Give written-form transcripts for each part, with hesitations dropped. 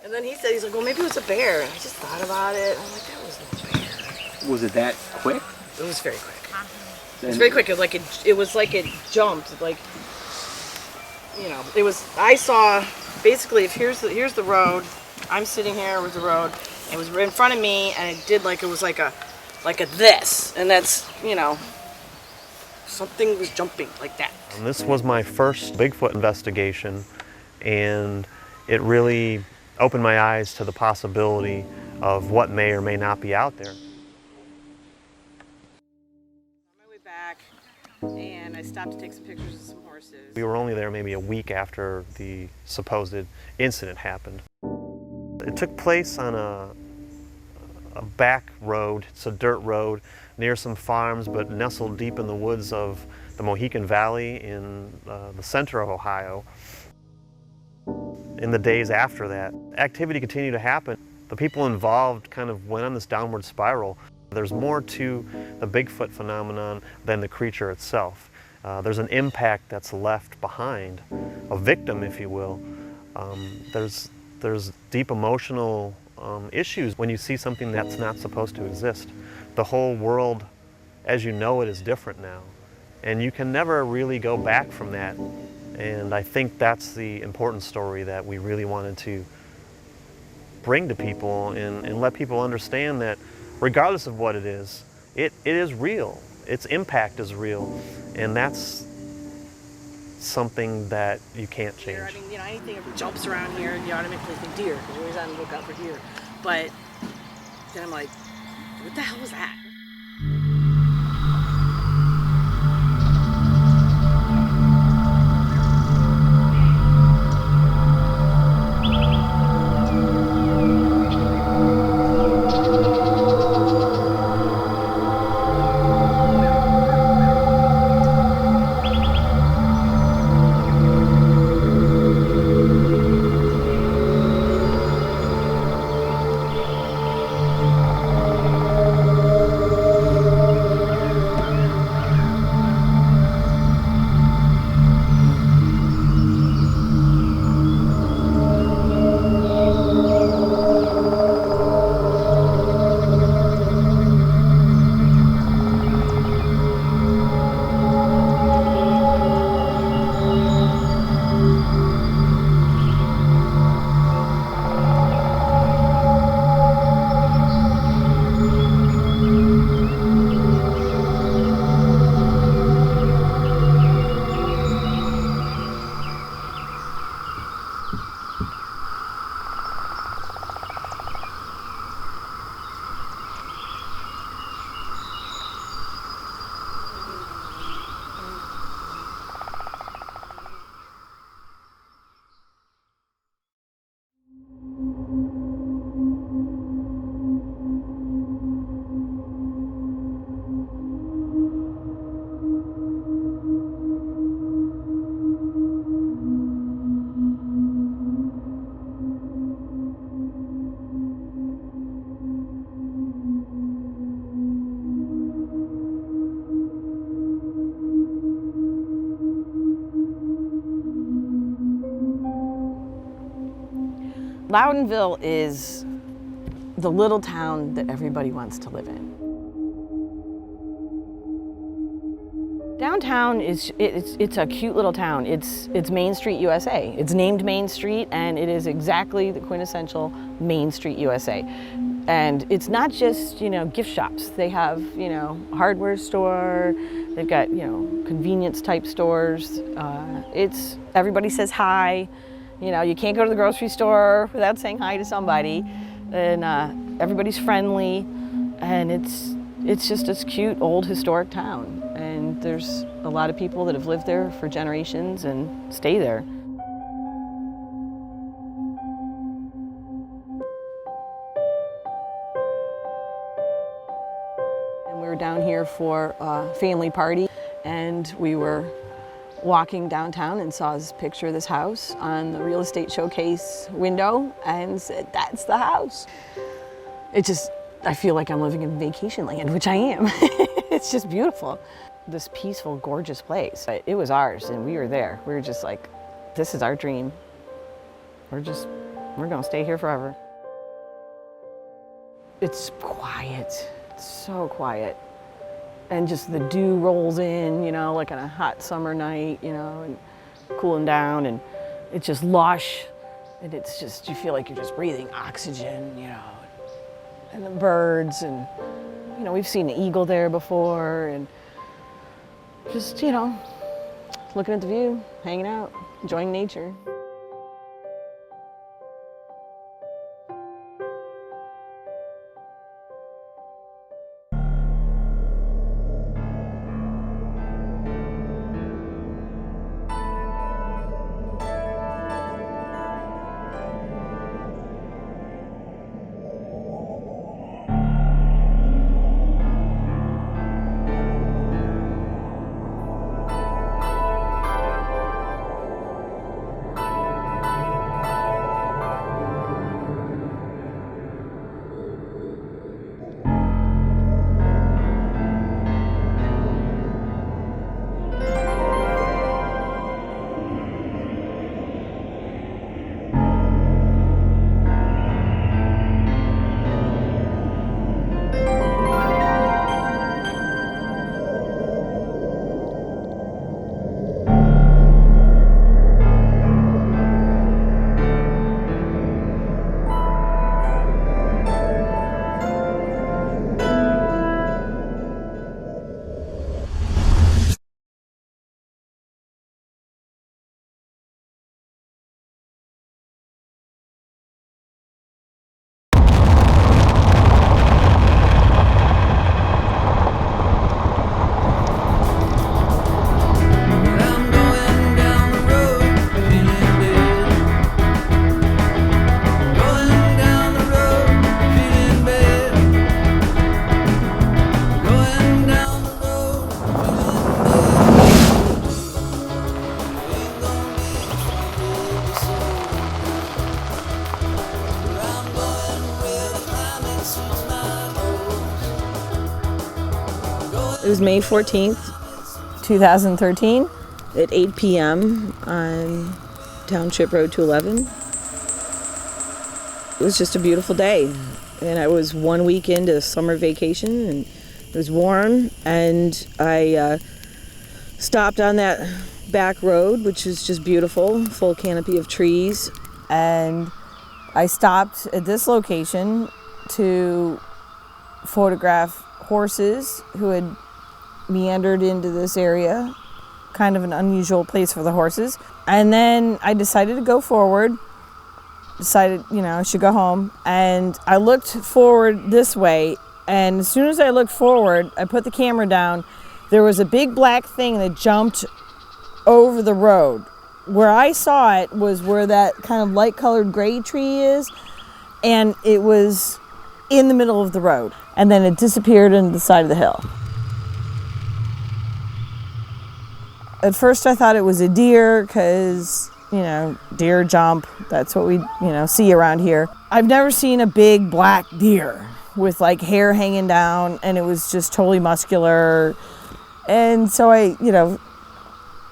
And then he said, he's like, well, maybe it was a bear. And I just thought about it. I'm like, that was no bear. Was it that quick? It was very quick. It was very quick. It was like it jumped. Like, you know, it was. I saw basically. If here's the road. I'm sitting here with the road. It was in front of me, and it did like it was like a this, and that's, you know, something was jumping like that. And this was my first Bigfoot investigation, and it really opened my eyes to the possibility of what may or may not be out there. On my way back, and I stopped to take some pictures of some horses. We were only there maybe a week after the supposed incident happened. It took place on a back road. It's a dirt road near some farms, but nestled deep in the woods of the Mohican Valley in the center of Ohio. In the days after that, activity continued to happen. The people involved kind of went on this downward spiral. There's more to the Bigfoot phenomenon than the creature itself. There's an impact that's left behind, a victim, if you will. There's deep emotional issues when you see something that's not supposed to exist. The whole world, as you know it, is different now. And you can never really go back from that. And I think that's the important story that we really wanted to bring to people and let people understand that regardless of what it is real. Its impact is real. And that's something that you can't change. I mean, you know, anything that jumps around here, you automatically think deer, because you're always on the lookout for deer. But then I'm like, what the hell was that? Loudonville is the little town that everybody wants to live in. Downtown it's a cute little town. It's Main Street, USA. It's named Main Street, and it is exactly the quintessential Main Street, USA. And it's not just, you know, gift shops. They have, you know, a hardware store. They've got, you know, convenience type stores. Everybody says hi. You know, you can't go to the grocery store without saying hi to somebody, and everybody's friendly, and it's just this cute old historic town, and there's a lot of people that have lived there for generations and stay there. And we were down here for a family party, and we were walking downtown and saw this picture of this house on the real estate showcase window and said, that's the house. I feel like I'm living in vacation land, which I am. It's just beautiful. This peaceful, gorgeous place. It was ours, and we were there. We were just like, this is our dream. We're just We're gonna stay here forever. It's quiet, it's so quiet. And just the dew rolls in, you know, like on a hot summer night, you know, and cooling down, and it's just lush. And it's just, you feel like you're just breathing oxygen, you know, and the birds, and, you know, we've seen an eagle there before, and just, you know, looking at the view, hanging out, enjoying nature. It was May 14th, 2013 at 8 p.m. on Township Road 211. It was just a beautiful day, and I was 1 week into summer vacation, and it was warm, and I stopped on that back road, which is just beautiful, full canopy of trees, and I stopped at this location to photograph horses who had meandered into this area, kind of an unusual place for the horses. And then I decided to go forward, decided, you know, I should go home. And I looked forward this way, and as soon as I looked forward, I put the camera down. There was a big black thing that jumped over the road. Where I saw it was where that kind of light colored gray tree is, and it was in the middle of the road. And then it disappeared into the side of the hill. At first I thought it was a deer because, you know, deer jump. That's what we, you know, see around here. I've never seen a big black deer with like hair hanging down, and it was just totally muscular. And so I, you know,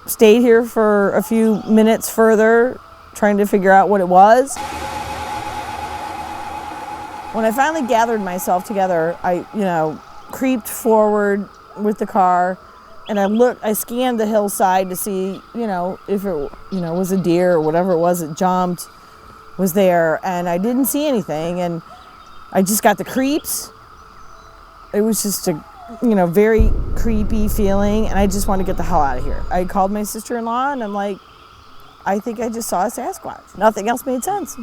stayed here for a few minutes further trying to figure out what it was. When I finally gathered myself together, I, you know, creeped forward with the car, and I scanned the hillside to see, you know, if it, you know, was a deer or whatever it was that jumped was there, and I didn't see anything, and I just got the creeps. It was just a, you know, very creepy feeling, and I just wanted to get the hell out of here. I called my sister-in-law, and I'm like, I think I just saw a Sasquatch. Nothing else made sense.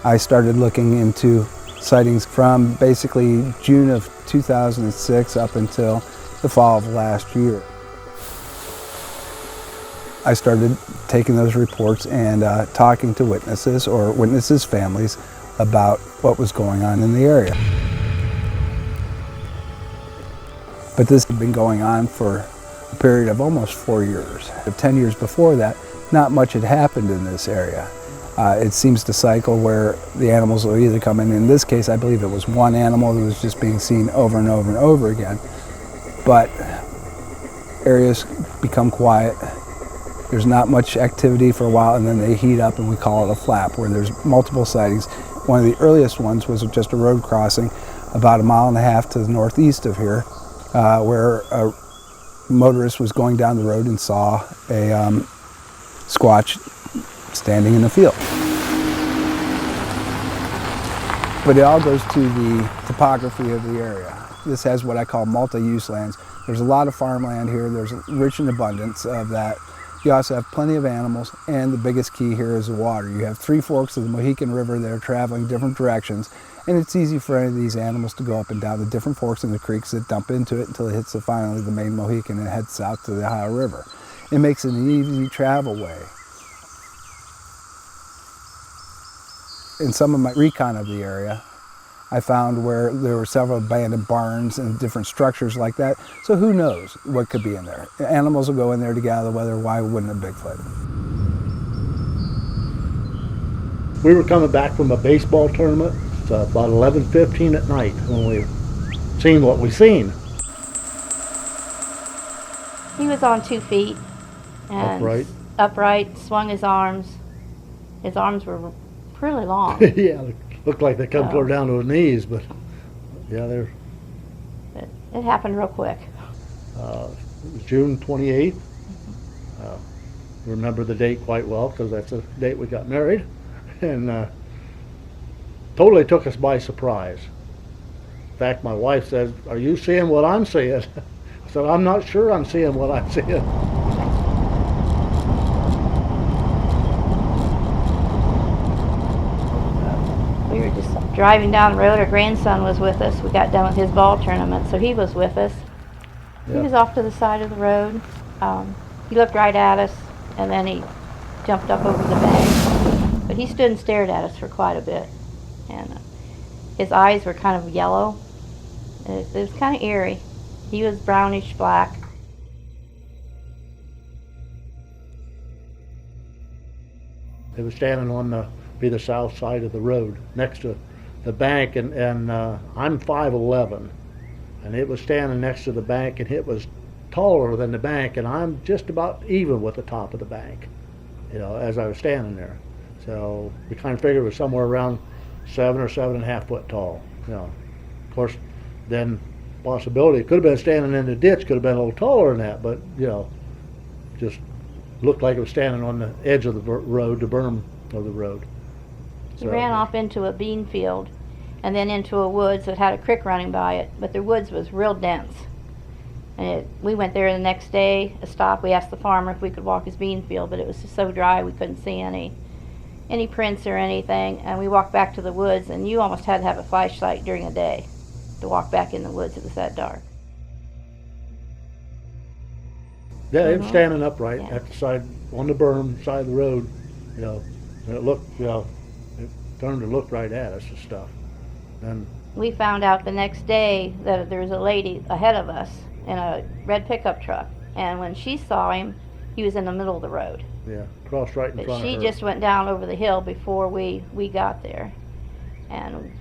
I started looking into sightings from basically June of 2006 up until the fall of last year. I started taking those reports and talking to witnesses or witnesses' families about what was going on in the area. But this had been going on for a period of almost 4 years. 10 years before that, not much had happened in this area. It seems to cycle where the animals will either come in this case, I believe it was one animal that was just being seen over and over and over again. But areas become quiet, there's not much activity for a while, and then they heat up and we call it a flap, where there's multiple sightings. One of the earliest ones was just a road crossing about 1.5 miles to the northeast of here, where a motorist was going down the road and saw a Squatch standing in the field. But it all goes to the topography of the area. This has what I call multi-use lands. There's a lot of farmland here. There's rich in abundance of that. You also have plenty of animals, and the biggest key here is the water. You have 3 forks of the Mohican River that are traveling different directions, and it's easy for any of these animals to go up and down the different forks in the creeks that dump into it until it hits finally the main Mohican and heads south to the Ohio River. It makes it an easy travel way. In some of my recon of the area, I found where there were several abandoned barns and different structures like that. So who knows what could be in there? Animals will go in there to gather weather. Why wouldn't a Bigfoot? We were coming back from a baseball tournament. It's about 11:15 at night when we seen what we seen. He was on 2 feet and upright, swung his arms. His arms were really long. Yeah, looked like they come clear down to his knees, but yeah, they're. It happened real quick. It was June 28th. Remember the date quite well because that's the date we got married, and totally took us by surprise. In fact, my wife said, "Are you seeing what I'm seeing?" I said, "I'm not sure I'm seeing what I'm seeing." We were just driving down the road. Our grandson was with us. We got done with his ball tournament, so he was with us. Yeah. He was off to the side of the road. He looked right at us, and then he jumped up over the bank. But he stood and stared at us for quite a bit. And his eyes were kind of yellow. It was kind of eerie. He was brownish black. It was standing on the south side of the road next to the bank, and I'm 5'11", and it was standing next to the bank, and it was taller than the bank, and I'm just about even with the top of the bank, as I was standing there. So we kind of figured it was somewhere around 7 or 7.5 foot tall. Of course, then possibility it could have been standing in the ditch, could have been a little taller than that, but just looked like it was standing on the edge of the road, the berm of the road. He ran off into a bean field and then into a woods that had a creek running by it, but the woods was real dense. And we went there the next day, we asked the farmer if we could walk his bean field, but it was just so dry we couldn't see any prints or anything, and we walked back to the woods, and you almost had to have a flashlight during the day to walk back in the woods. It was that dark. Yeah, it was standing upright at the side, on the berm side of the road, and it looked, it turned to look right at us and stuff. And we found out the next day that there was a lady ahead of us in a red pickup truck, and when she saw him, he was in the middle of the road. Yeah, crossed right in front of her. But she just went down over the hill before we got there, and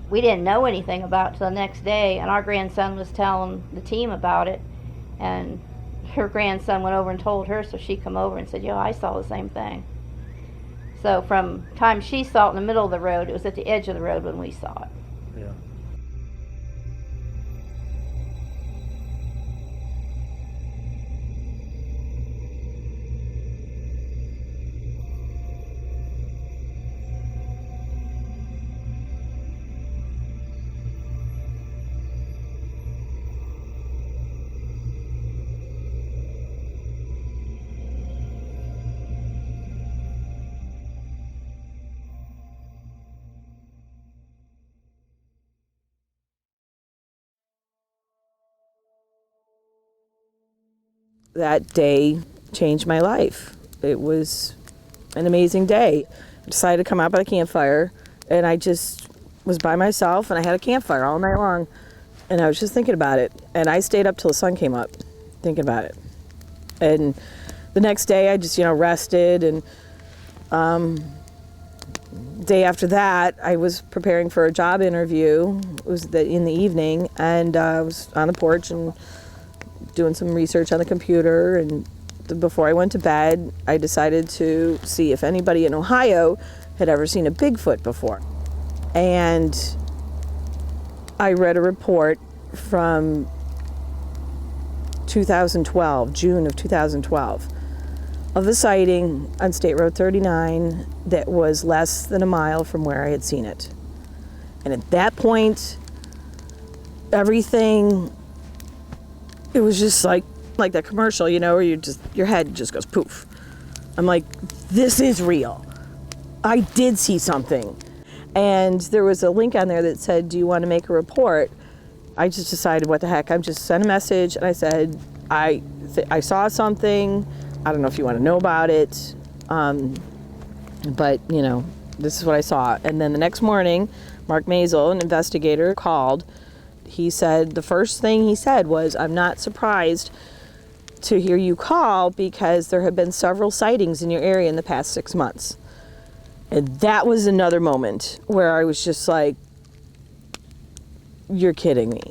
we didn't know anything about it till the next day, and our grandson was telling the team about it, and her grandson went over and told her, so she come over and said, I saw the same thing. So from the time she saw it in the middle of the road, it was at the edge of the road when we saw it. Yeah. That day changed my life. It was an amazing day. I decided to come out by the campfire and I just was by myself, and I had a campfire all night long, and I was just thinking about it. And I stayed up till the sun came up thinking about it. And the next day I just, rested, and day after that I was preparing for a job interview. It was in the evening, and I was on the porch and doing some research on the computer, and before I went to bed I decided to see if anybody in Ohio had ever seen a Bigfoot before. And I read a report from 2012, June of 2012, of a sighting on State Road 39 that was less than a mile from where I had seen it. And at that point, everything, it was just like that commercial, where your head just goes poof. I'm like, this is real. I did see something. And there was a link on there that said, do you want to make a report? I just decided, what the heck, I just sent a message, and I said, I saw something. I don't know if you want to know about it, but this is what I saw. And then the next morning, Mark Maisel, an investigator, called. He said, the first thing he said was, I'm not surprised to hear you call because there have been several sightings in your area in the past 6 months. And that was another moment where I was just like, you're kidding me.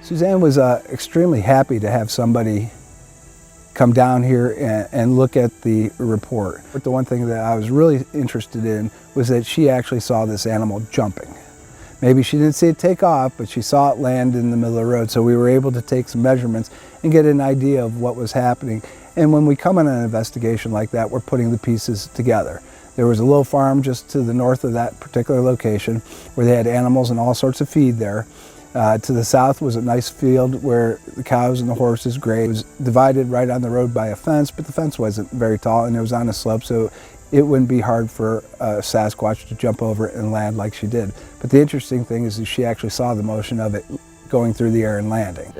Suzanne was extremely happy to have somebody come down here and look at the report. But the one thing that I was really interested in was that she actually saw this animal jumping. Maybe she didn't see it take off, but she saw it land in the middle of the road. So we were able to take some measurements and get an idea of what was happening. And when we come on an investigation like that, we're putting the pieces together. There was a little farm just to the north of that particular location where they had animals and all sorts of feed there. To the south was a nice field where the cows and the horses grazed. It was divided right on the road by a fence, but the fence wasn't very tall and it was on a slope, so it wouldn't be hard for a Sasquatch to jump over it and land like she did. But the interesting thing is that she actually saw the motion of it going through the air and landing.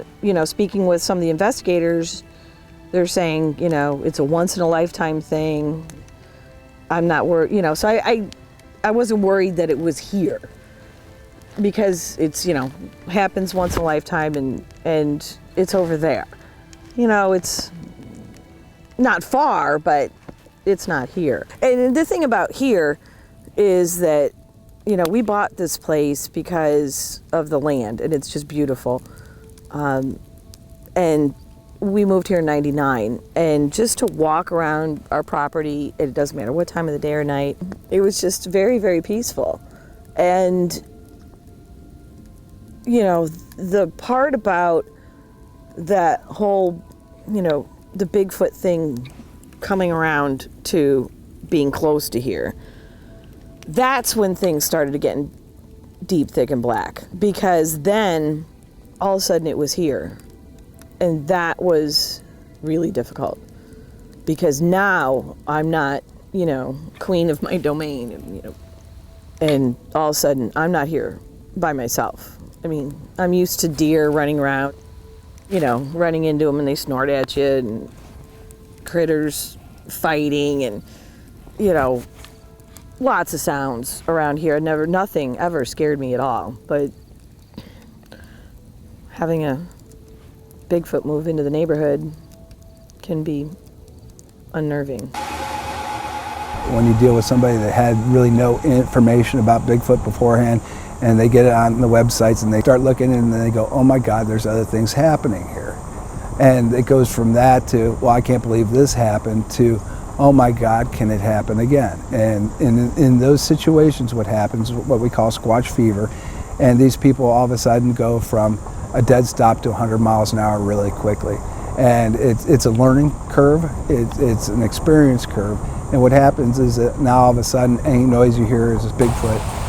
Speaking with some of the investigators, they're saying, it's a once-in-a-lifetime thing. I'm not worried, so I wasn't worried that it was here, because it's, happens once in a lifetime, and it's over there. It's not far, but it's not here. And the thing about here is that, we bought this place because of the land, and it's just beautiful. And we moved here in '99, and just to walk around our property, it doesn't matter what time of the day or night, it was just very, very peaceful. And the part about that whole, the Bigfoot thing coming around to being close to here, that's when things started getting deep, thick, and black. Because then, all of a sudden, it was here. And that was really difficult. Because now, I'm not, queen of my domain, and all of a sudden, I'm not here by myself. I mean, I'm used to deer running around, running into them and they snort at you, and critters fighting, and, lots of sounds around here. Nothing ever scared me at all. But having a Bigfoot move into the neighborhood can be unnerving. When you deal with somebody that had really no information about Bigfoot beforehand, and they get it on the websites and they start looking and they go, oh my God, there's other things happening here. And it goes from that to, well, I can't believe this happened, to, oh my God, can it happen again? And in those situations, what happens is what we call squatch fever. And these people all of a sudden go from a dead stop to 100 miles an hour really quickly. And it's a learning curve, it's an experience curve. And what happens is that now all of a sudden, any noise you hear is a Bigfoot.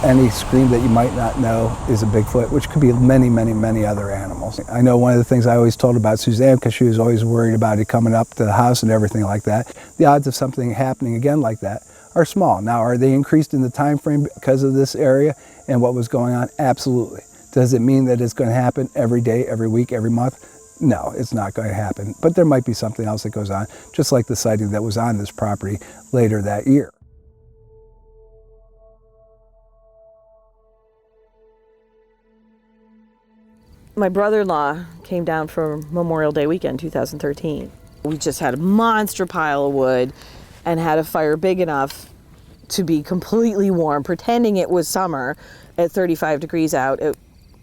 Any scream that you might not know is a Bigfoot, which could be many, many, many other animals. I know one of the things I always told about Suzanne, because she was always worried about it coming up to the house and everything like that, the odds of something happening again like that are small. Now, are they increased in the time frame because of this area and what was going on? Absolutely. Does it mean that it's going to happen every day, every week, every month? No, it's not going to happen. But there might be something else that goes on, just like the sighting that was on this property later that year. My brother-in-law came down for Memorial Day weekend 2013. We just had a monster pile of wood and had a fire big enough to be completely warm, pretending it was summer at 35 degrees out at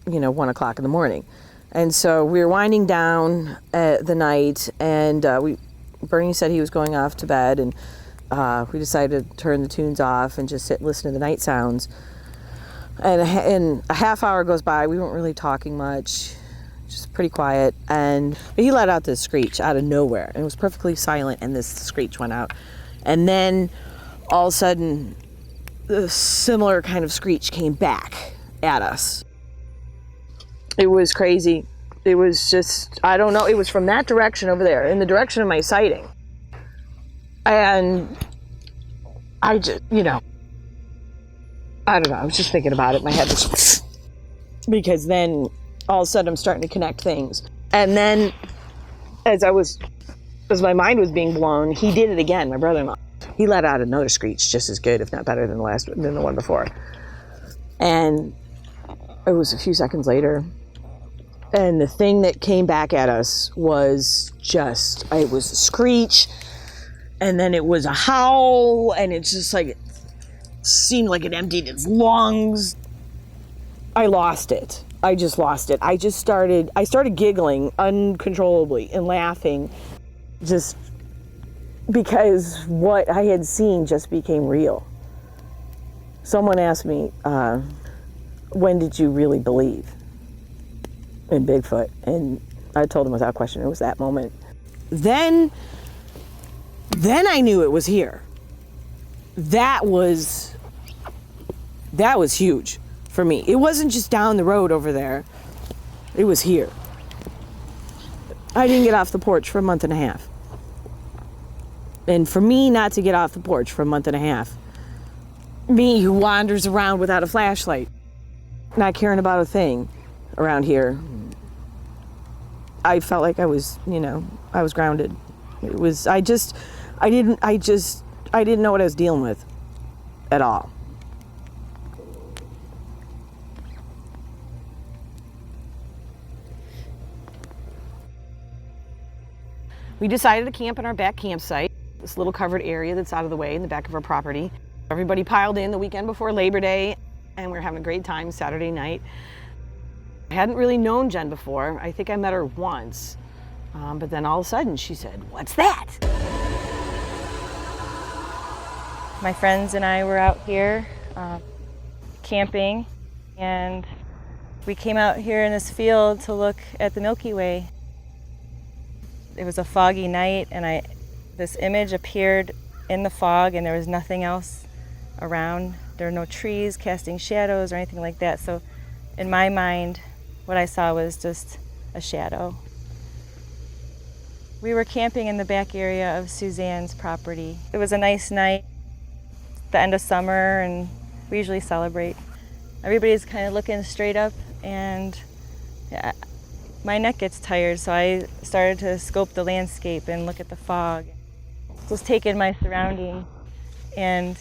1 o'clock in the morning. And so we were winding down the night, and Bernie said he was going off to bed, and we decided to turn the tunes off and just sit and listen to the night sounds. And a half hour goes by. We weren't really talking much, just pretty quiet. And he let out this screech out of nowhere, and it was perfectly silent. And this screech went out, and then all of a sudden, the similar kind of screech came back at us. It was crazy. It was just, I don't know. It was from that direction over there, in the direction of my sighting. And I just, I don't know, I was just thinking about it. My head was, because then all of a sudden I'm starting to connect things. And then as my mind was being blown, he did it again, my brother-in-law. He let out another screech just as good, if not better than the one before. And it was a few seconds later. And the thing that came back at us was it was a screech, and then it was a howl, and it's just like, it seemed like it emptied its lungs. I lost it. I just lost it. I started giggling uncontrollably and laughing, just because what I had seen just became real. Someone asked me, when did you really believe in Bigfoot? And I told them without question, it was that moment. Then I knew it was here. That was huge for me. It wasn't just down the road over there. It was here. I didn't get off the porch for a month and a half. And for me not to get off the porch for a month and a half, me who wanders around without a flashlight, not caring about a thing around here, I felt like I was grounded. I didn't know what I was dealing with at all. We decided to camp in our back campsite, this little covered area that's out of the way in the back of our property. Everybody piled in the weekend before Labor Day, and we were having a great time Saturday night. I hadn't really known Jen before. I think I met her once, but then all of a sudden she said, "What's that?" My friends and I were out here camping, and we came out here in this field to look at the Milky Way. It was a foggy night, and this image appeared in the fog, and there was nothing else around. There were no trees casting shadows or anything like that. So in my mind, what I saw was just a shadow. We were camping in the back area of Suzanne's property. It was a nice night, the end of summer, and we usually celebrate. Everybody's kind of looking straight up, and my neck gets tired, so I started to scope the landscape and look at the fog. Just take in my surroundings, and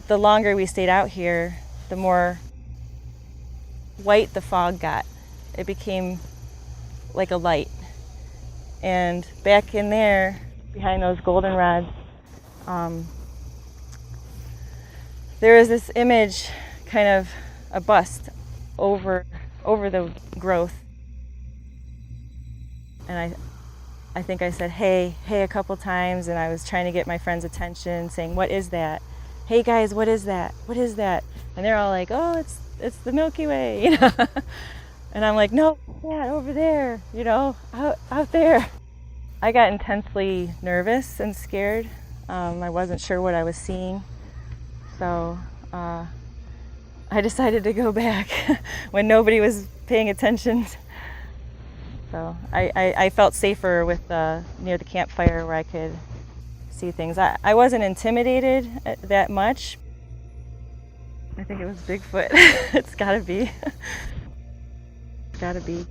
the longer we stayed out here, the more white the fog got. It became like a light. And back in there, behind those goldenrods, there was this image, kind of a bust over the growth. And I think I said, hey a couple times, and I was trying to get my friends' attention, saying, "What is that? Hey guys, what is that? What is that?" And they're all like, "Oh, it's the Milky Way," And I'm like, "No, yeah, over there, out there." I got intensely nervous and scared. I wasn't sure what I was seeing. So I decided to go back when nobody was paying attention. So I felt safer with near the campfire where I could see things. I wasn't intimidated that much. I think it was Bigfoot. It's gotta be. It's gotta be.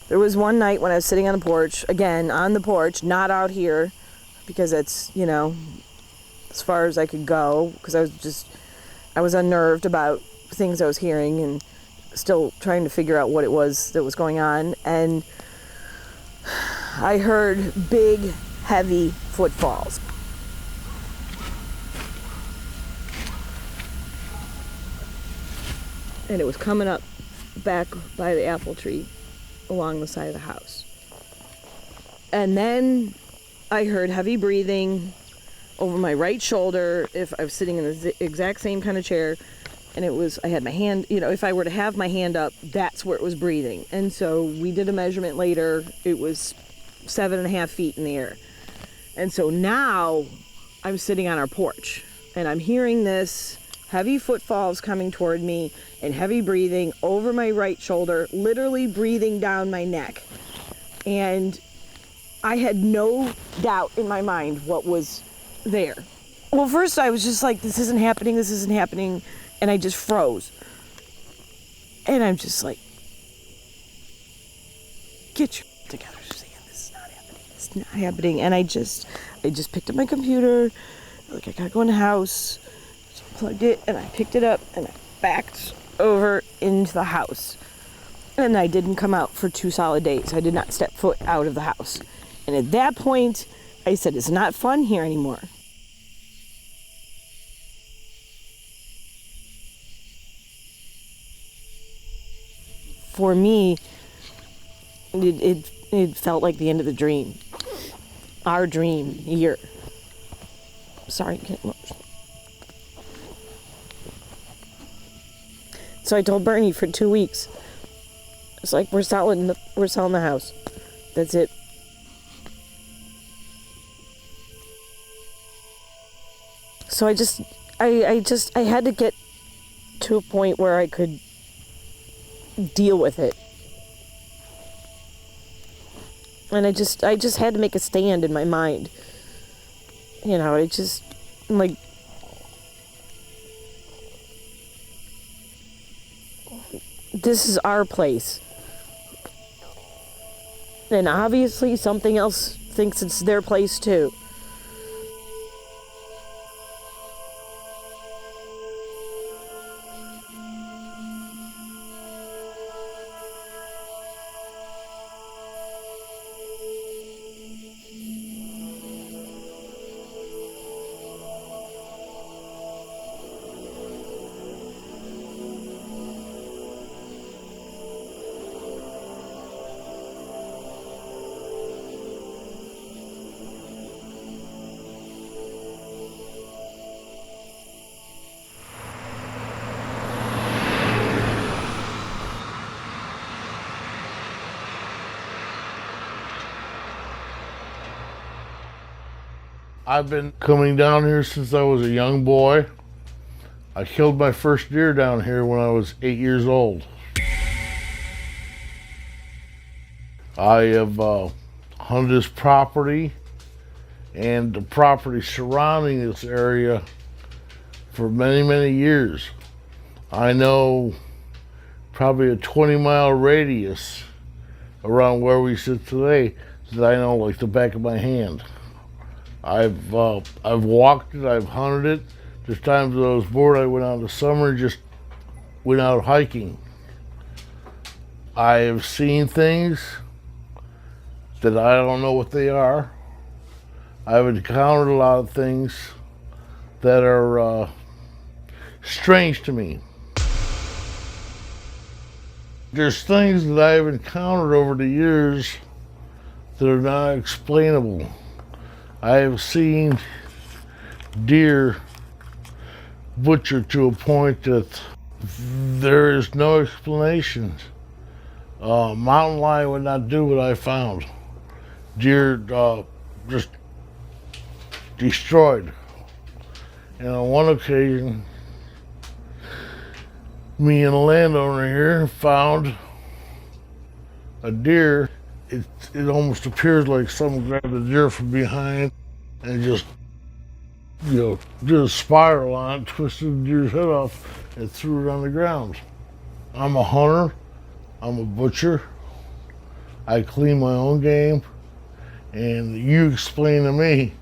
There was one night when I was sitting on the porch, again, on the porch, not out here, because it's, you know, as far as I could go, because I was unnerved about things I was hearing and still trying to figure out what it was that was going on. And I heard big, heavy footfalls. And it was coming up back by the apple tree along the side of the house. And then I heard heavy breathing over my right shoulder. If I was sitting in the exact same kind of chair, and I had my hand, you know, if I were to have my hand up, that's where it was breathing. And so we did a measurement later. It was 7.5 feet in the air. And so now I'm sitting on our porch and I'm hearing this heavy footfalls coming toward me and heavy breathing over my right shoulder, literally breathing down my neck. And I had no doubt in my mind what was there. Well, first I was just like, this isn't happening. And I just froze. And I'm just like, get your together, Suzanne. This is not happening. And I just picked up my computer. Like, I gotta go in the house. So I plugged it and I picked it up and I backed over into the house. And I didn't come out for 2 solid days. I did not step foot out of the house. And at that point, I said, it's not fun here anymore. For me, it felt like the end of the dream. Our dream year. Sorry, getting emotional. So I told Bernie for 2 weeks. It's like, we're selling the house. That's it. So I had to get to a point where I could deal with it. And I just had to make a stand in my mind. You know, it just, like, this is our place. And obviously something else thinks it's their place too. I've been coming down here since I was a young boy. I killed my first deer down here when I was 8 years old. I have hunted this property and the property surrounding this area for many, many years. I know probably a 20-mile radius around where we sit today that I know like the back of my hand. I've walked it, I've hunted it. There's times that I was bored, I went out in the summer and just went out hiking. I have seen things that I don't know what they are. I've encountered a lot of things that are strange to me. There's things that I've encountered over the years that are not explainable. I have seen deer butchered to a point that there is no explanation. Mountain lion would not do what I found. Deer just destroyed. And on one occasion, me and a landowner here found a deer. It almost appears like someone grabbed the deer from behind and just, did a spiral on it, twisted the deer's head off, and threw it on the ground. I'm a hunter. I'm a butcher. I clean my own game, and you explain to me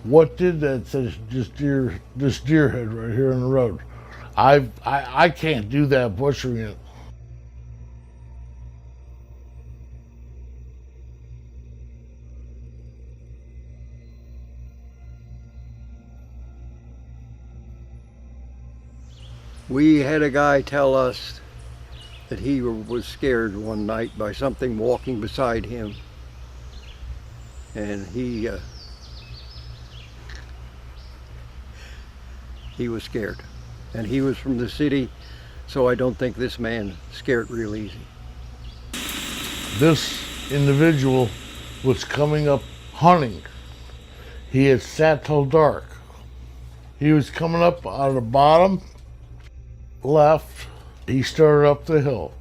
what did that this deer head right here on the road. I can't do that butchering it. We had a guy tell us that he was scared one night by something walking beside him, and he was scared, and he was from the city, so I don't think this man scared real easy. This individual was coming up hunting. He had sat till dark. He was coming up out of the bottom left. He started up the hill.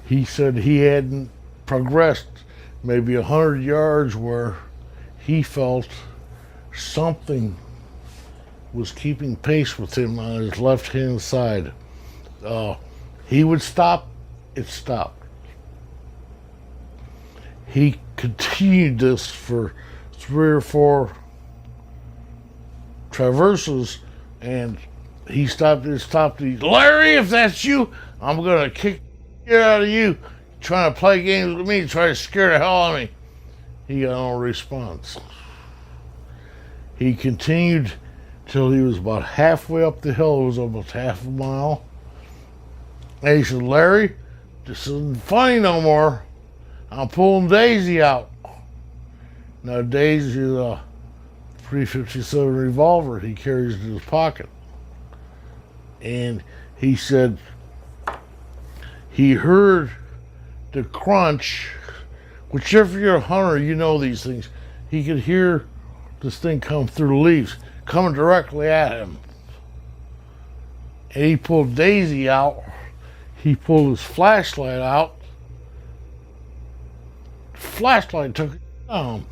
He said he hadn't progressed maybe 100 yards where he felt something was keeping pace with him on his left-hand side. He would stop, it stopped. He continued this for 3 or 4 traverses, and he stopped. Larry, if that's you, I'm gonna kick the out of you. Trying to play games with me, try to scare the hell out of me. He got no response. He continued till he was about halfway up the hill. It was almost half a mile. And he said, Larry, this isn't funny no more. I'm pulling Daisy out. Now Daisy is a .357 revolver he carries in his pocket. And he said he heard the crunch, which if you're a hunter, you know these things. He could hear this thing come through the leaves, coming directly at him. And he pulled Daisy out. He pulled his flashlight out. The flashlight took it down.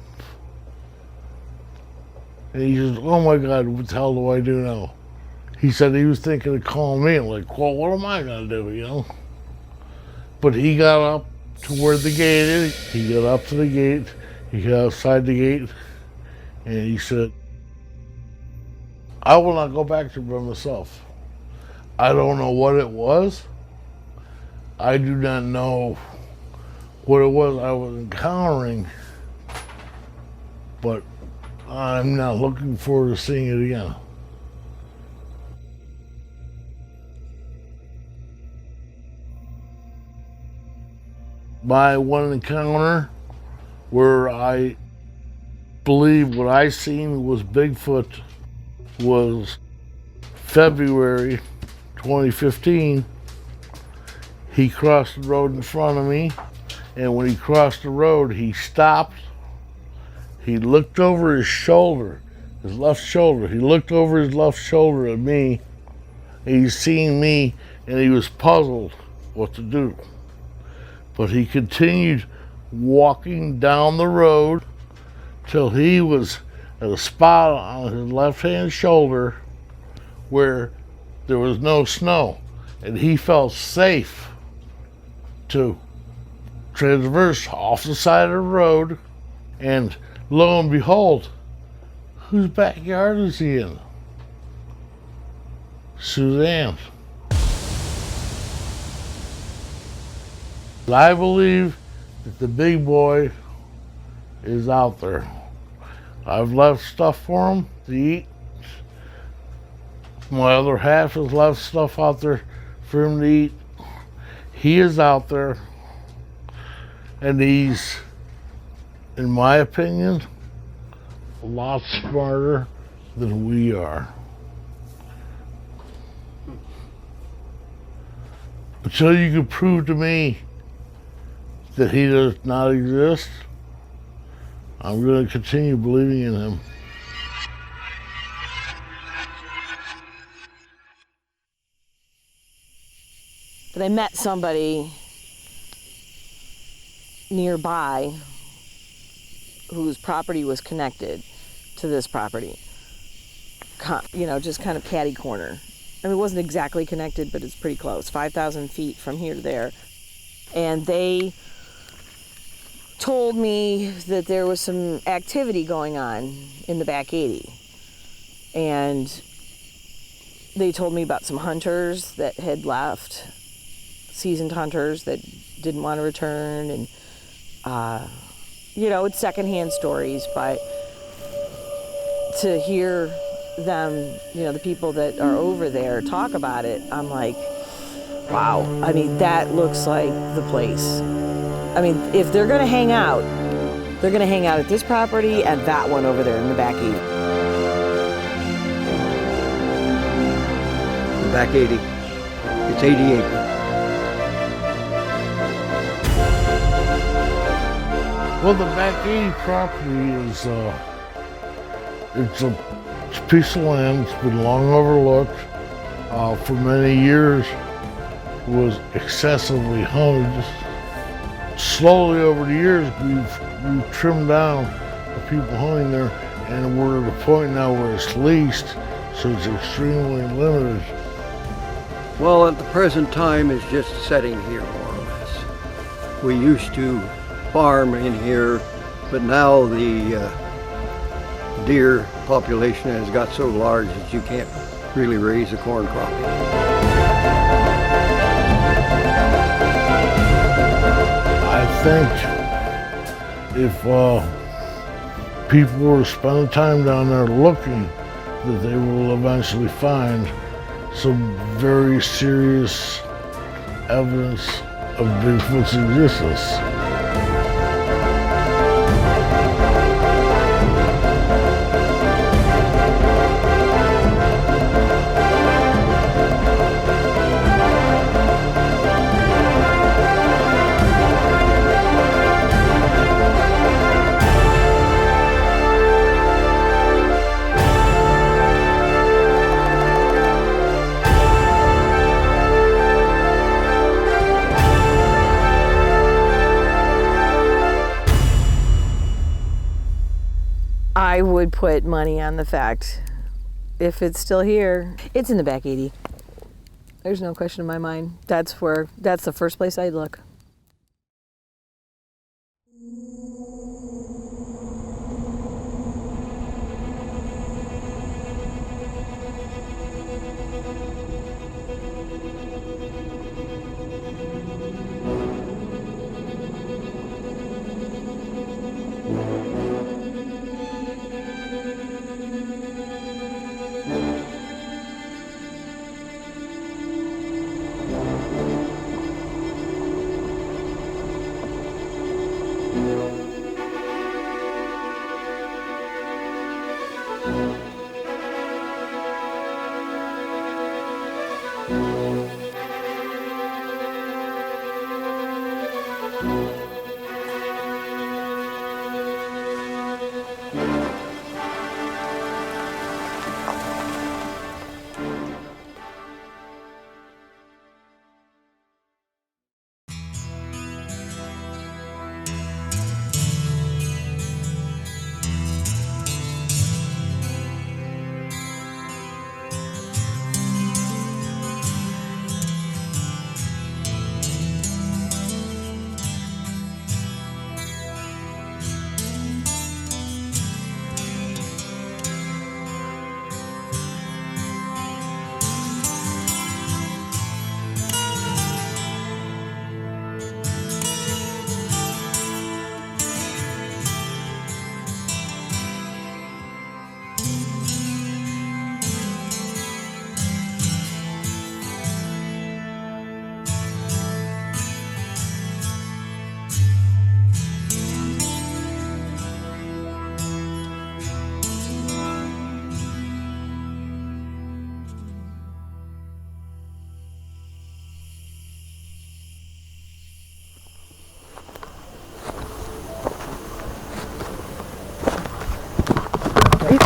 And he says, oh my God, what the hell do I do now? He said he was thinking of calling me. I'm like, well, what am I gonna do, you know? But he got up to where the gate is. He got up to the gate. He got outside the gate. And he said, I will not go back there by myself. I don't know what it was. I do not know what it was I was encountering. But I'm not looking forward to seeing it again. My one encounter where I believe what I seen was Bigfoot was February 2015. He crossed the road in front of me, and when he crossed the road, he stopped. He looked over his shoulder, his left shoulder. He looked over his left shoulder at me, and he seen me, and he was puzzled what to do. But he continued walking down the road till he was at a spot on his left-hand shoulder where there was no snow, and he felt safe to traverse off the side of the road. And lo and behold, whose backyard is he in? Suzanne. I believe that the big boy is out there. I've left stuff for him to eat. My other half has left stuff out there for him to eat. He is out there, and he's, in my opinion, a lot smarter than we are. Until you can prove to me that he does not exist, I'm going to continue believing in him. But I met somebody nearby whose property was connected to this property. You know, just kind of catty corner. I mean, it wasn't exactly connected, but it's pretty close. 5,000 feet from here to there. And they told me that there was some activity going on in the back 80. And they told me about some hunters that had left, seasoned hunters that didn't want to return. And, it's secondhand stories, but to hear them, the people that are over there talk about it, I'm like, wow. I mean, that looks like the place. I mean, if they're gonna hang out, they're gonna hang out at this property and that one over there in the back 80. The back 80. It's 80 acres. Well, the back 80 property is, it's a piece of land. It's been long overlooked. For many years, was excessively hunted. Slowly over the years, we've trimmed down the people hunting there, and we're at a point now where it's leased, so it's extremely limited. Well, at the present time, it's just setting here, more or less. We used to farm in here, but now the deer population has got so large that you can't really raise a corn crop. I think if people were to spend the time down there looking, that they will eventually find some very serious evidence of Bigfoot's existence. I would put money on the fact, if it's still here, it's in the back 80. There's no question in my mind. That's the first place I'd look.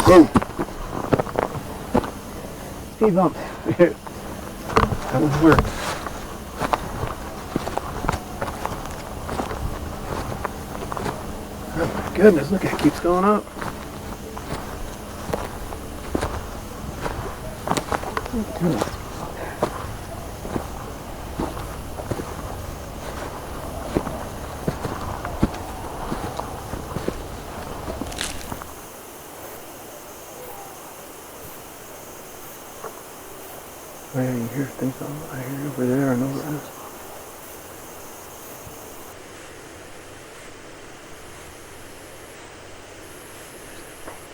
Whoa! Speed bump. That would work. Oh my goodness, look, it keeps going up. Oh yeah, you hear things I hear over there and over there.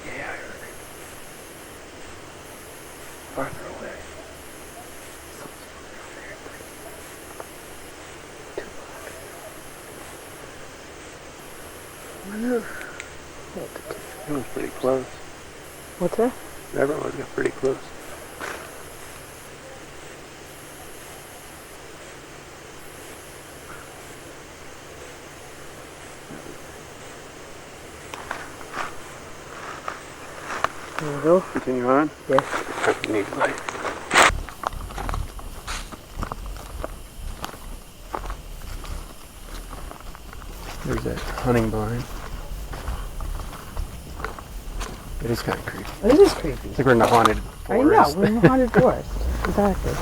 Yeah, I heard it. Farther away. That was pretty close. What's that? That one got pretty close. There we go. Continue on? Yes. You need light. There's that hunting barn. It is kind of creepy. It is creepy. It's like we're in the haunted I know, forest. we're in the haunted forest. Exactly.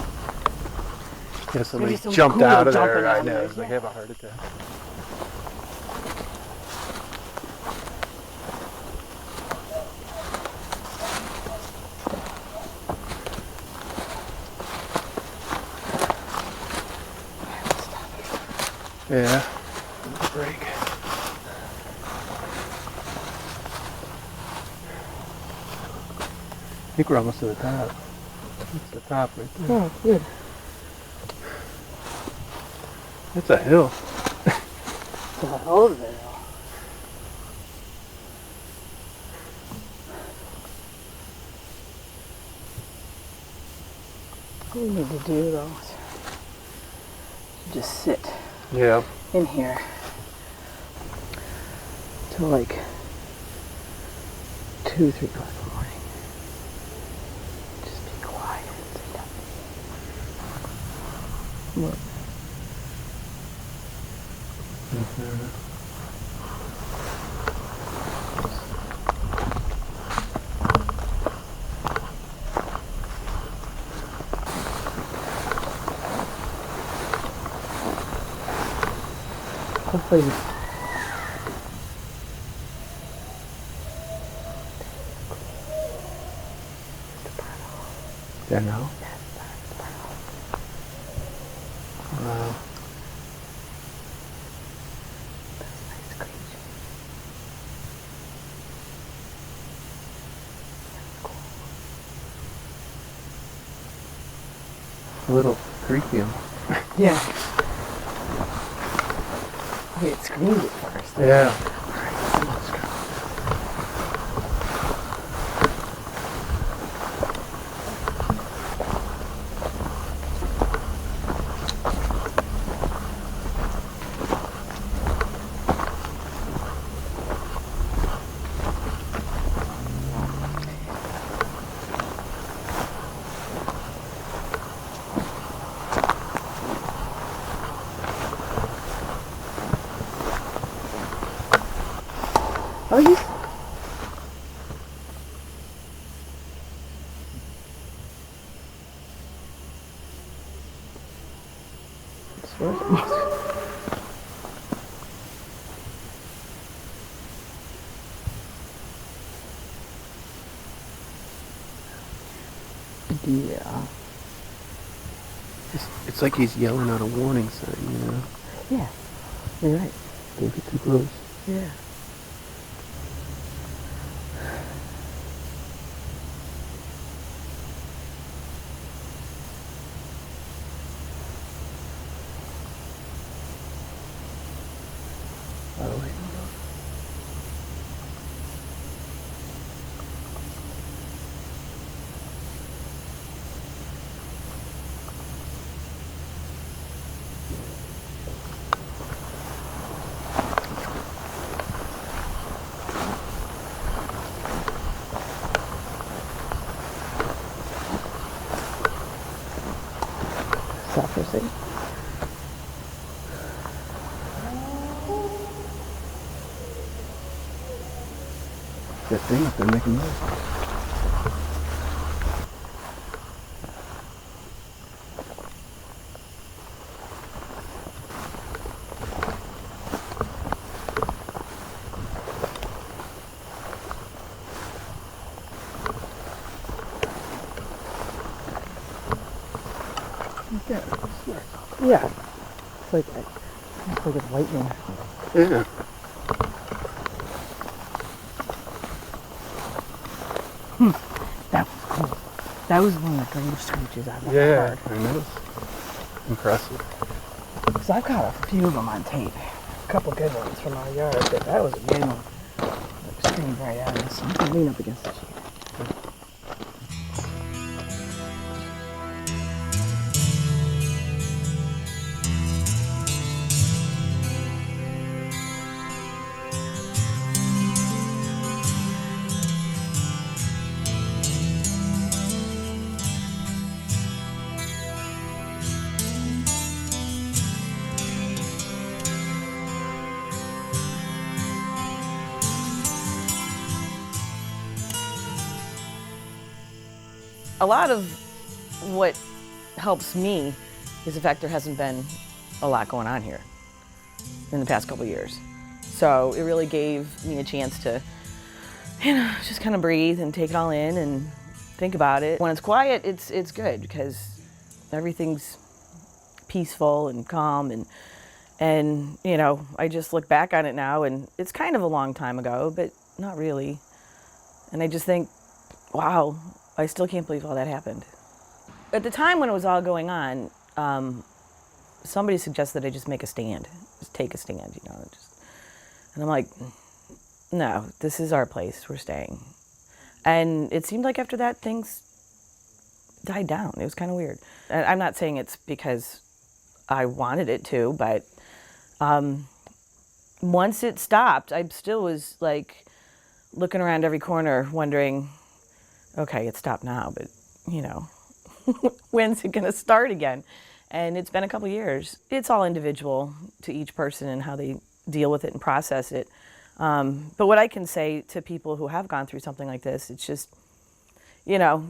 Yeah, somebody Maybe some jumped cool out of jumping there. I out know. there, It's like I have a heart attack. Yeah. Break. I think we're almost to the top. That's the top right there. Oh, good. That's a hill. It's a hell of a hill. What we need to do though is just sit Yeah. in here till like 2, 3 o'clock in the morning. Just be quiet and say nothing. Look. Hopefully. Yeah, no? Wow. A little creepy. Yeah. Okay, it screamed at first. Yeah. Oh, you? Yeah. It's like he's yelling out a warning sign, you know? Yeah. You're right. Don't get too close. Yeah. By the way. Stop for a second. That thing up there making noise. Yeah. It's like it's lightning. Yeah. That was cool. That was one of the greatest screeches I've ever heard. I know. Impressive. So I've got a few of them on tape. A couple good ones from our yard, but that was a good one. Like screamed right at us. I'm gonna lean up against the chair. A lot of what helps me is the fact there hasn't been a lot going on here in the past couple of years. So it really gave me a chance to, just kind of breathe and take it all in and think about it. When it's quiet, it's good because everything's peaceful and calm and I just look back on it now and it's kind of a long time ago, but not really. And I just think, wow, I still can't believe all that happened. At the time when it was all going on, somebody suggested I just make a stand, just take a stand, and I'm like, no, this is our place, we're staying. And it seemed like after that, things died down. It was kind of weird. And I'm not saying it's because I wanted it to, but once it stopped, I still was like looking around every corner wondering, okay, it stopped now, but when's it gonna start again? And it's been a couple years. It's all individual to each person and how they deal with it and process it. But what I can say to people who have gone through something like this, it's just, you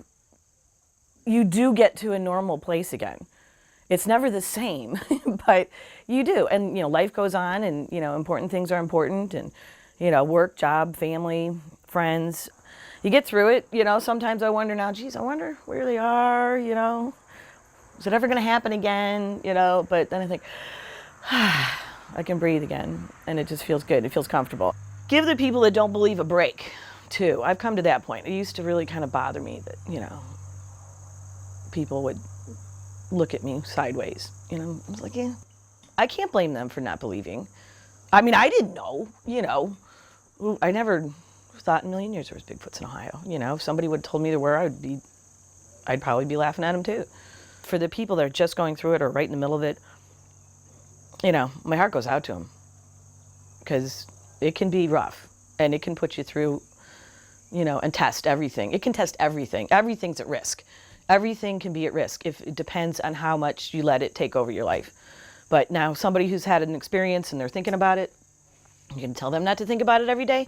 do get to a normal place again. It's never the same, but you do. And, life goes on and, important things are important and, work, job, family, friends. You get through it, sometimes I wonder now, geez, I wonder where they are, is it ever going to happen again, but then I think, I can breathe again, and it just feels good, it feels comfortable. Give the people that don't believe a break, too. I've come to that point. It used to really kind of bother me that, people would look at me sideways, I was like, yeah, I can't blame them for not believing. I mean, I didn't know, I never thought in a million years there was Bigfoots in Ohio. If somebody would have told me there were, I'd probably be laughing at them too. For the people that are just going through it or right in the middle of it, my heart goes out to them because it can be rough and it can put you through, and test everything. It can test everything. Everything's at risk. Everything can be at risk if it depends on how much you let it take over your life. But now somebody who's had an experience and they're thinking about it, you can tell them not to think about it every day.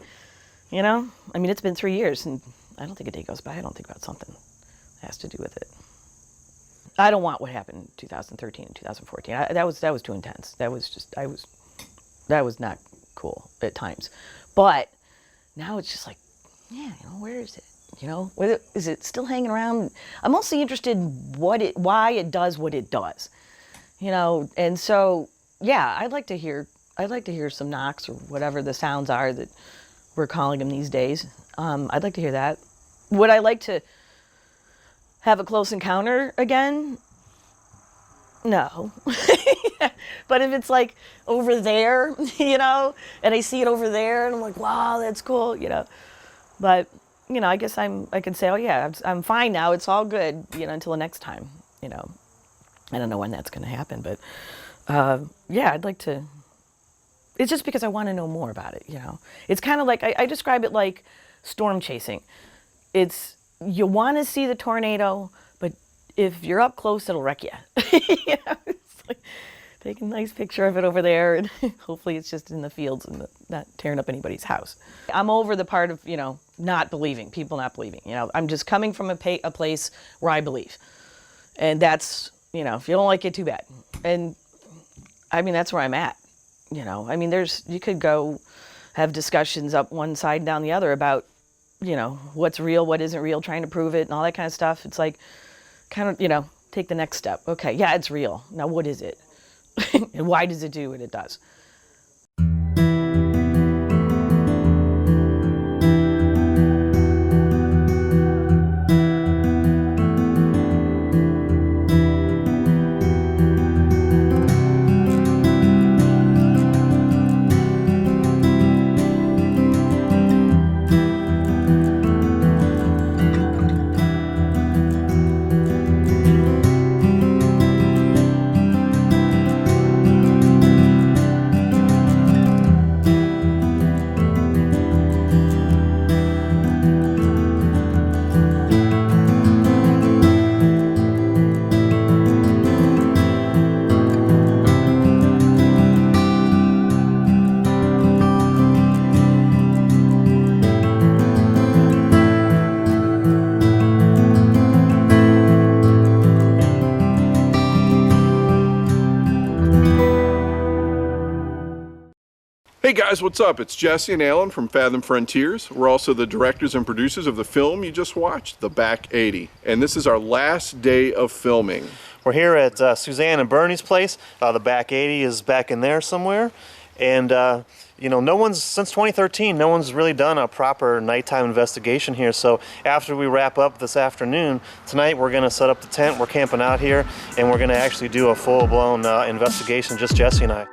I mean, it's been 3 years and I don't think a day goes by I don't think about something that has to do with it. I don't want what happened in 2013 and 2014. That was too intense. That was not cool at times. But now it's just like, yeah, where is it? Is it still hanging around? I'm mostly interested in why it does what it does. And so, yeah, I'd like to hear some knocks or whatever the sounds are that we're calling them these days. I'd like to hear that. Would I like to have a close encounter again? No. But if it's like over there, and I see it over there and I'm like, wow, that's cool, But, I guess I can say, oh yeah, I'm fine now. It's all good, until the next time, I don't know when that's going to happen, but yeah, I'd like to. It's just because I want to know more about it, It's kind of like, I describe it like storm chasing. You want to see the tornado, but if you're up close, it'll wreck you. It's like, take a nice picture of it over there, and hopefully it's just in the fields and not tearing up anybody's house. I'm over the part of, not believing, people not believing. I'm just coming from a place where I believe. And that's, if you don't like it, too bad. And, I mean, that's where I'm at. I mean, you could go have discussions up one side and down the other about, what's real, what isn't real, trying to prove it and all that kind of stuff. It's like, kind of, take the next step. Okay, yeah, it's real. Now what is it? And why does it do what it does? Hey guys, what's up? It's Jesse and Alan from Fathom Frontiers. We're also the directors and producers of the film you just watched, The Back 80. And this is our last day of filming. We're here at Suzanne and Bernie's place. The Back 80 is back in there somewhere. And you know, since 2013, no one's really done a proper nighttime investigation here. So after we wrap up this afternoon, tonight we're gonna set up the tent, we're camping out here, and we're gonna actually do a full-blown investigation, just Jesse and I.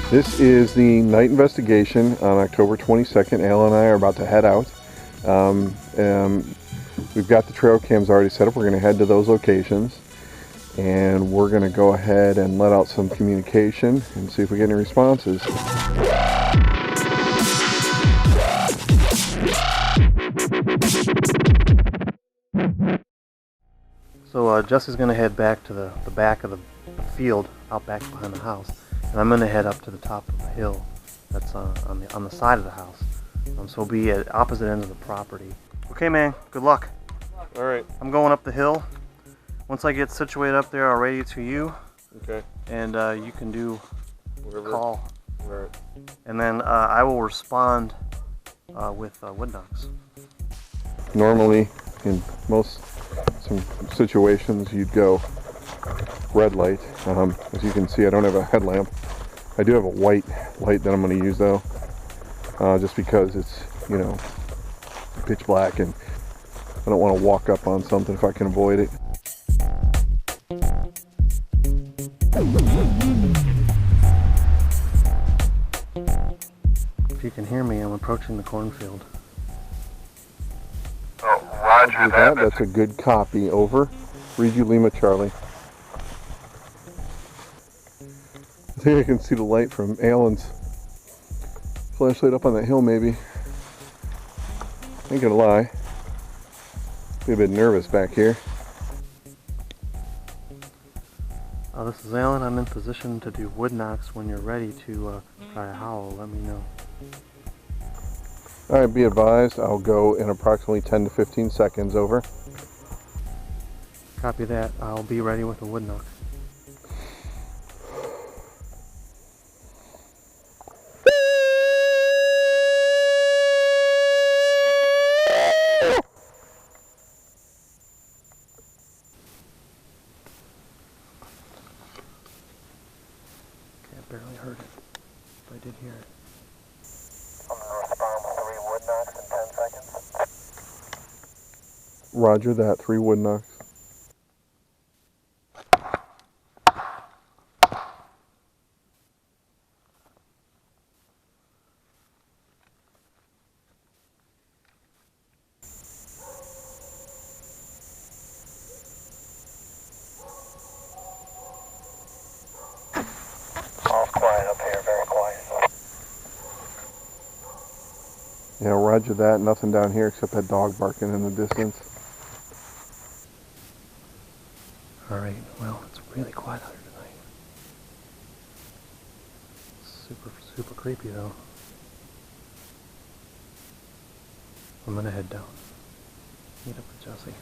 This is the night investigation on October 22nd. Alan and I are about to head out. We've got the trail cams already set up. We're going to head to those locations. And we're going to go ahead and let out some communication and see if we get any responses. So Jesse's going to head back to the back of the field out back behind the house. And I'm going to head up to the top of the hill that's on the side of the house. So we'll be at opposite ends of the property. Okay, man. Good luck. All right. I'm going up the hill. Once I get situated up there, I'll radio to you. Okay. And you can do a call. Right. And then I will respond with wood knocks. Normally, in some situations, you'd go red light. As you can see, I don't have a headlamp. I do have a white light that I'm going to use though, just because it's, you know, pitch black and I don't want to walk up on something if I can avoid it. If you can hear me, I'm approaching the cornfield. Oh, roger that. That's a good copy. Over. Read you Lima Charlie. I think I can see the light from Alan's flashlight up on that hill maybe. Ain't gonna lie. Be a bit nervous back here. This is Alan. I'm in position to do wood knocks. When you're ready to try to howl, let me know. Alright, be advised. I'll go in approximately 10 to 15 seconds. Over. Copy that. I'll be ready with a wood knock. I barely heard it, but I did hear it. I'm going to respond with 3 wood knocks in 10 seconds. Roger that. 3 wood knocks. All quiet up here, very quiet. Yeah, roger that. Nothing down here except that dog barking in the distance. Alright, well, it's really quiet out here tonight. super creepy though. I'm gonna head down. Meet up with Jesse.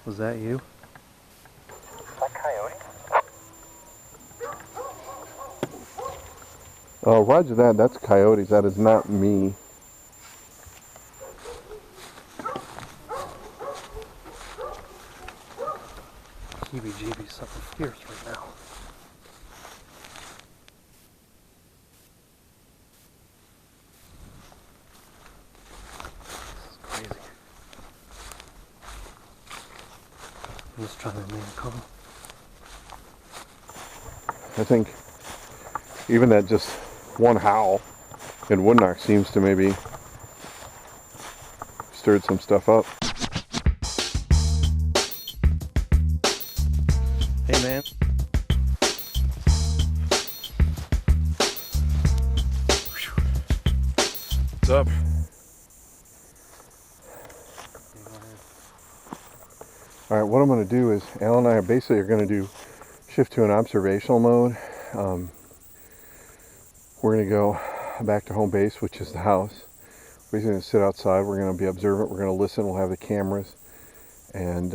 Was that you? Is that coyote? Roger that. That's coyotes. That is not me. Heebie-jeebies, something fierce right now. This is crazy. I'm just trying to remain calm. I think even that just one howl in wood knock seems to maybe stirred some stuff up. Hey man. What's up? All right, what I'm going to do is, Alan and I are basically going to shift to an observational mode. We're going to go back to home base, which is the house. We're going to sit outside. We're going to be observant. We're going to listen. We'll have the cameras and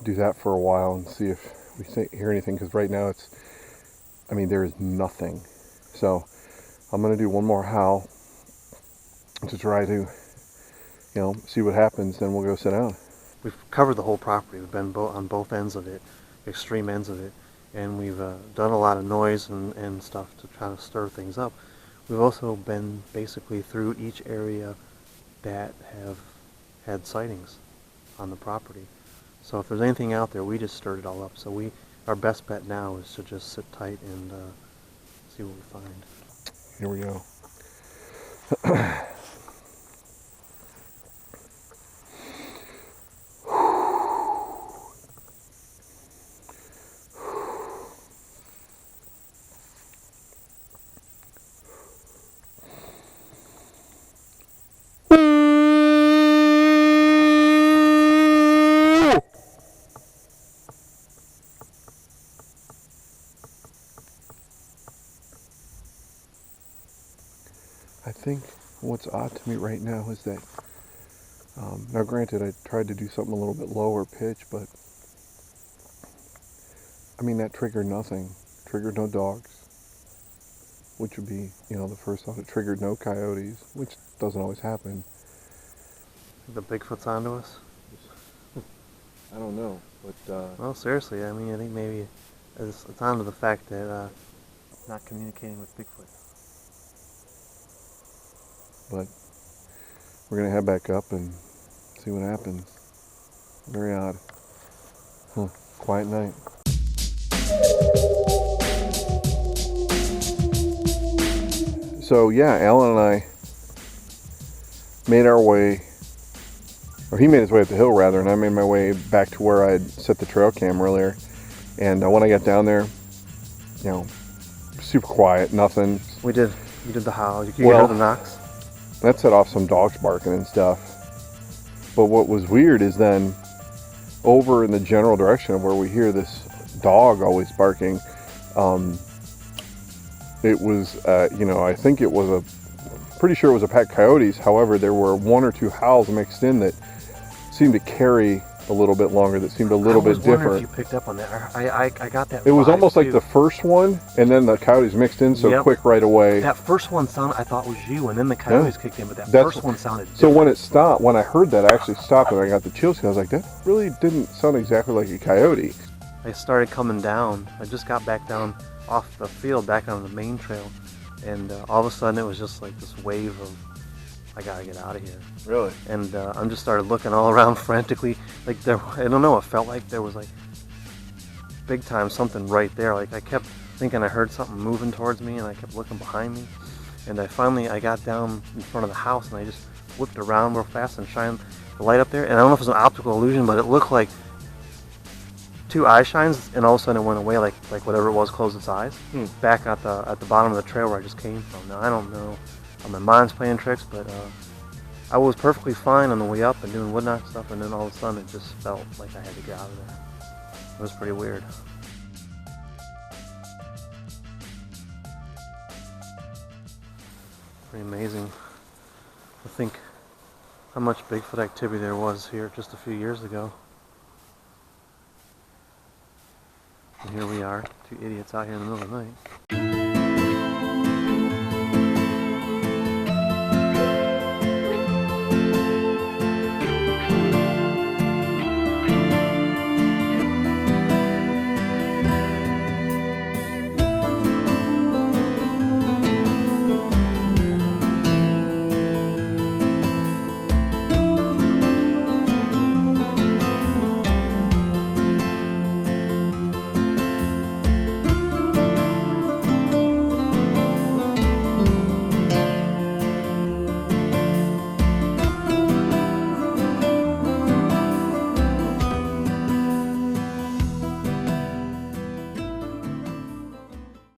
do that for a while and see if we hear anything. Because right now there is nothing. So I'm going to do one more howl to try to, see what happens. Then we'll go sit down. We've covered the whole property. We've been on both ends of it, extreme ends of it, and we've done a lot of noise and stuff to try to stir things up. We've also been basically through each area that have had sightings on the property. So if there's anything out there, we just stirred it all up. So our best bet now is to just sit tight and see what we find. Here we go. I think what's odd to me right now is that, now granted I tried to do something a little bit lower pitch, but that triggered nothing. Triggered no dogs, which would be, the first thought. It triggered no coyotes, which doesn't always happen. The Bigfoot's onto us? I don't know, but... Well, seriously, I think maybe it's onto the fact that not communicating with Bigfoot. But we're going to head back up and see what happens. Very odd. Quiet night. So yeah, Alan and I made our way, or he made his way up the hill rather, and I made my way back to where I'd set the trail cam earlier. And when I got down there, super quiet, nothing. We did the howl. You hear the knocks? That set off some dogs barking and stuff. But what was weird is then over in the general direction of where we hear this dog always barking, it was, I think it was pretty sure it was a pack of coyotes. However, there were one or two howls mixed in that seemed to carry a little bit longer, that seemed a little bit different. I was wondering if you picked up on that. I got that. It was almost too. like the first one, and then the coyotes mixed in quick right away. That first one sounded, I thought was you, and then the coyotes kicked in, but that first one sounded different. So when it stopped, when I heard that, I actually stopped and I got the chills, because I was like, that really didn't sound exactly like a coyote. I started coming down. I just got back down off the field, back on the main trail, and all of a sudden it was just like this wave of, I gotta get out of here. Really? And I just started looking all around frantically. Like I don't know, it felt like there was like big time something right there. Like I kept thinking I heard something moving towards me, and I kept looking behind me. And I got down in front of the house, and I just whipped around real fast and shined the light up there. And I don't know if it was an optical illusion, but it looked like 2 eye shines, and all of a sudden it went away, like whatever it was closed its eyes. Back at the bottom of the trail where I just came from. Now I don't know, my mind's playing tricks, but I was perfectly fine on the way up and doing woodknock stuff, and then all of a sudden it just felt like I had to get out of there. It was pretty weird. Pretty amazing to think how much Bigfoot activity there was here just a few years ago. And here we are, 2 idiots out here in the middle of the night.